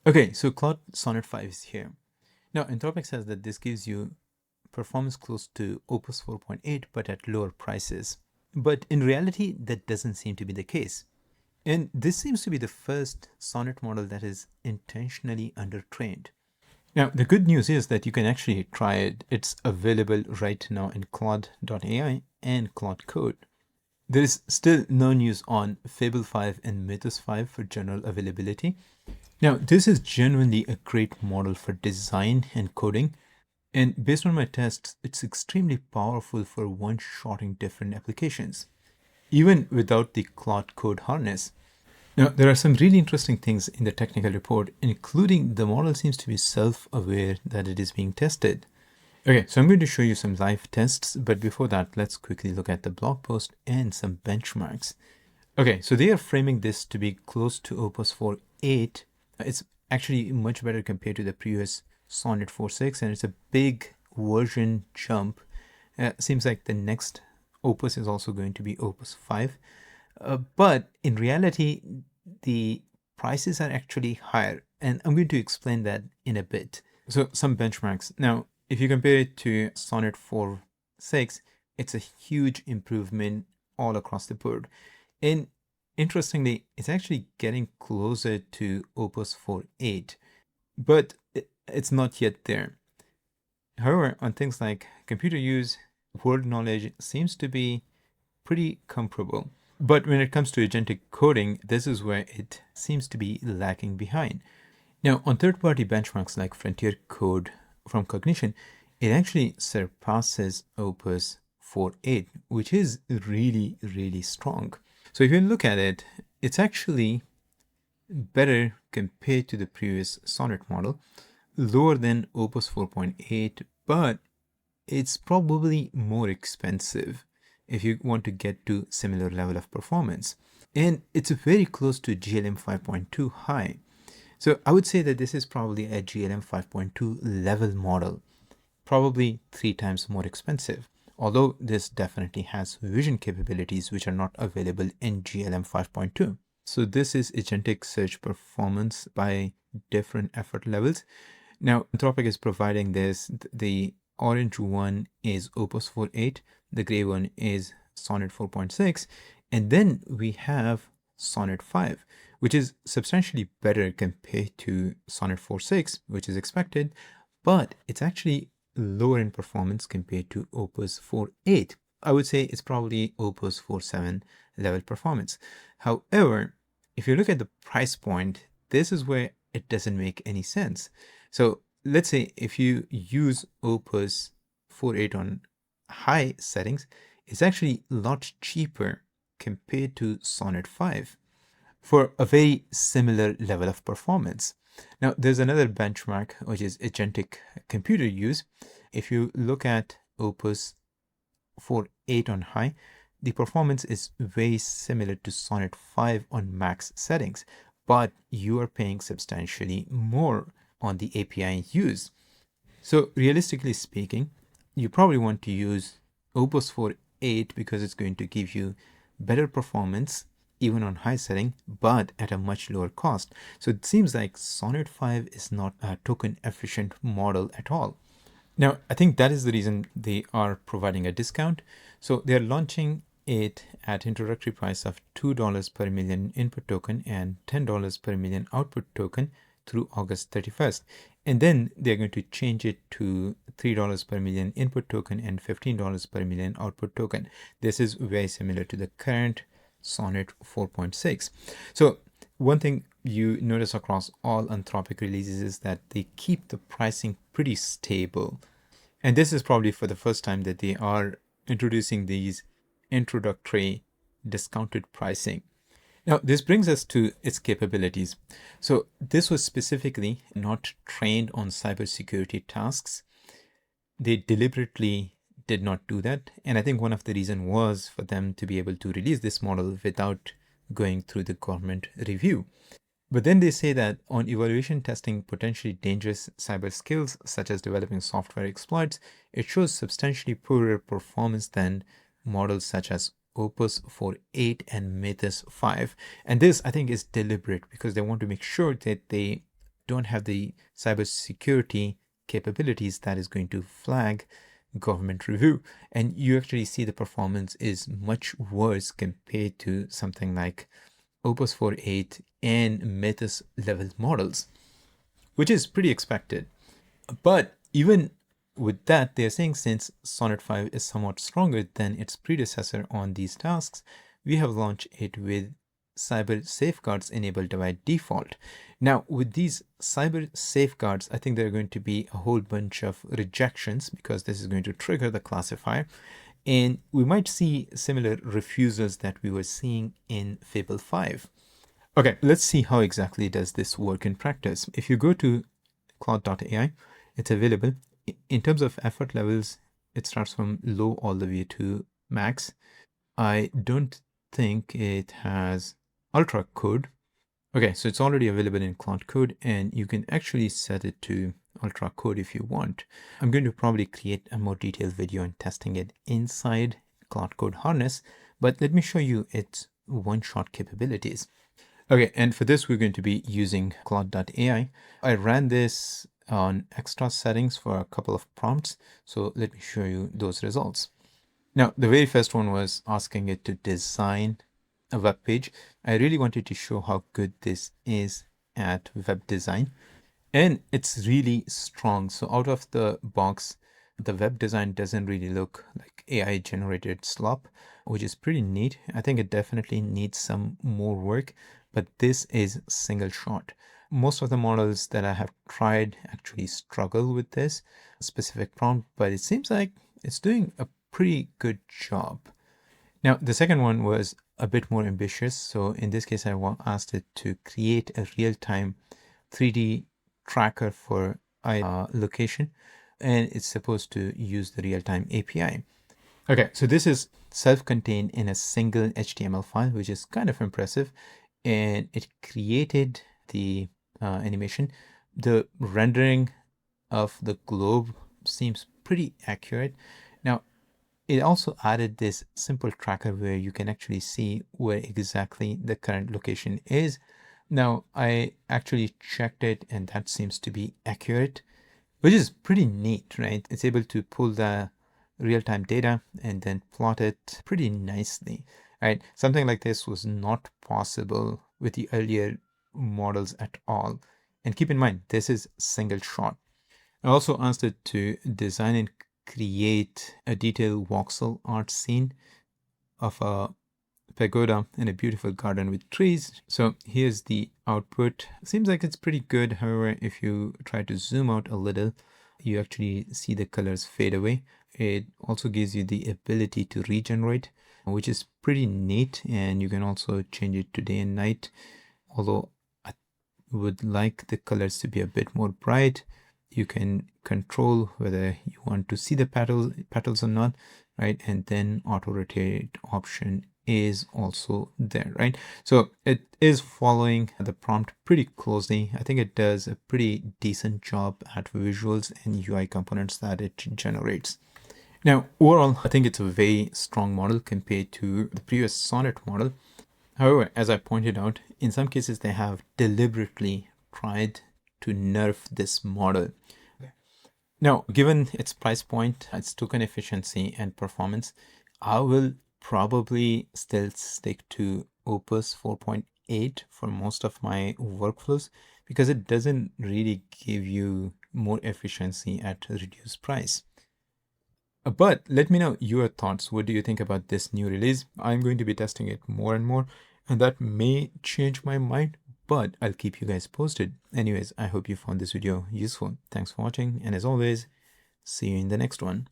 Okay, so Claude Sonnet 5 is here. Now, Anthropic says that this gives you performance close to Opus 4.8, but at lower prices. But in reality, that doesn't seem to be the case. And this seems to be the first Sonnet model that is intentionally undertrained. Now, the good news is that you can actually try it. It's available right now in Claude.ai and Claude Code. There is still no news on Fable 5 and Mythos 5 for general availability. Now, this is genuinely a great model for design and coding. And based on my tests, it's extremely powerful for one-shotting different applications, even without the Claude Code harness. Now, there are some really interesting things in the technical report, including the model seems to be self-aware that it is being tested. Okay, so I'm going to show you some live tests, but before that, let's quickly look at the blog post and some benchmarks. Okay, so they are framing this to be close to Opus 4.8. It's actually much better compared to the previous Sonnet 4.6, and it's a big version jump. Seems like the next Opus is also going to be Opus 5. But in reality, the prices are actually higher, and I'm going to explain that in a bit. So some benchmarks. Now, if you compare it to Sonnet 4.6, it's a huge improvement all across the board. And interestingly, it's actually getting closer to Opus 4.8, but it's not yet there. However, on things like computer use, word knowledge seems to be pretty comparable. But when it comes to agentic coding, this is where it seems to be lagging behind. Now, on third-party benchmarks like Frontier Code from Cognition, it actually surpasses Opus 4.8, which is really, really strong. So if you look at it, it's actually better compared to the previous Sonnet model, lower than Opus 4.8, but it's probably more expensive if you want to get to similar level of performance. And it's very close to GLM 5.2 high. So I would say that this is probably a GLM 5.2 level model, probably 3 times more expensive. Although this definitely has vision capabilities which are not available in GLM 5.2. So this is agentic search performance by different effort levels. Now, Anthropic is providing this. The orange one is Opus 4.8, the gray one is Sonnet 4.6, and then we have Sonnet 5, which is substantially better compared to Sonnet 4.6, which is expected, but it's actually lower in performance compared to Opus 4.8. I would say it's probably Opus 4.7 level performance. However, if you look at the price point, this is where it doesn't make any sense. So let's say if you use Opus 4.8 on high settings, it's actually a lot cheaper compared to Sonnet 5 for a very similar level of performance. Now, there's another benchmark, which is agentic computer use. If you look at Opus 4.8 on high, the performance is very similar to Sonnet 5 on max settings, but you are paying substantially more on the API use. So realistically speaking, you probably want to use Opus 4.8 because it's going to give you better performance even on high setting, but at a much lower cost. So it seems like Sonnet 5 is not a token efficient model at all. Now, I think that is the reason they are providing a discount. So they're launching it at introductory price of $2 per million input token and $10 per million output token through August 31st. And then they're going to change it to $3 per million input token and $15 per million output token. This is very similar to the current Sonnet 4.6. So one thing you notice across all Anthropic releases is that they keep the pricing pretty stable. And this is probably for the first time that they are introducing these introductory discounted pricing. Now, this brings us to its capabilities. So this was specifically not trained on cybersecurity tasks. They deliberately did not do that. And I think one of the reasons was for them to be able to release this model without going through the government review. But then they say that on evaluation testing potentially dangerous cyber skills, such as developing software exploits, it shows substantially poorer performance than models such as Opus 4.8 and Mythos 5. And this, I think, is deliberate because they want to make sure that they don't have the cybersecurity capabilities that is going to flag government review. And you actually see the performance is much worse compared to something like Opus 4.8 and Metis level models, which is pretty expected. But even with that, they're saying since Sonnet 5 is somewhat stronger than its predecessor on these tasks, we have launched it with cyber safeguards enabled by default. Now, with these cyber safeguards, I think there are going to be a whole bunch of rejections because this is going to trigger the classifier. And we might see similar refusals that we were seeing in Fable 5. Okay, let's see how exactly does this work in practice. If you go to cloud.ai, it's available. In terms of effort levels, it starts from low all the way to max. I don't think it has ultra code. Okay, so it's already available in Cloud Code, and you can actually set it to ultra code if you want. I'm going to probably create a more detailed video on testing it inside Cloud Code Harness, but let me show you its one-shot capabilities. Okay, and for this, we're going to be using cloud.ai. I ran this on extra settings for a couple of prompts, so let me show you those results. Now, the very first one was asking it to design a web page. I really wanted to show how good this is at web design, and it's really strong. So out of the box, the web design doesn't really look like AI generated slop, which is pretty neat. I think it definitely needs some more work, but this is single shot. Most of the models that I have tried actually struggle with this specific prompt, but it seems like it's doing a pretty good job. Now, the second one was a bit more ambitious. So in this case, I asked it to create a real-time 3D tracker for location, and it's supposed to use the real-time API. Okay, so this is self-contained in a single HTML file, which is kind of impressive. And it created the animation. The rendering of the globe seems pretty accurate. Now, it also added this simple tracker where you can actually see where exactly the current location is. Now, I actually checked it, and that seems to be accurate, which is pretty neat, right? It's able to pull the real-time data and then plot it pretty nicely, right? Something like this was not possible with the earlier models at all. And keep in mind, this is single shot. I also asked it to design and create a detailed voxel art scene of a pagoda in a beautiful garden with trees. So here's the output. Seems like it's pretty good. However, if you try to zoom out a little, you actually see the colors fade away. It also gives you the ability to regenerate, which is pretty neat. And you can also change it to day and night. Although I would like the colors to be a bit more bright. You can control whether you want to see the petals or not, right? And then auto rotate option is also there, right? So it is following the prompt pretty closely. I think it does a pretty decent job at visuals and UI components that it generates. Now, overall, I think it's a very strong model compared to the previous Sonnet model. However, as I pointed out, in some cases, they have deliberately tried to nerf this model. Now, given its price point, its token efficiency and performance, I will probably still stick to Opus 4.8 for most of my workflows because it doesn't really give you more efficiency at a reduced price. But let me know your thoughts. What do you think about this new release? I'm going to be testing it more and more, and that may change my mind, but I'll keep you guys posted. Anyways, I hope you found this video useful. Thanks for watching, and as always, see you in the next one.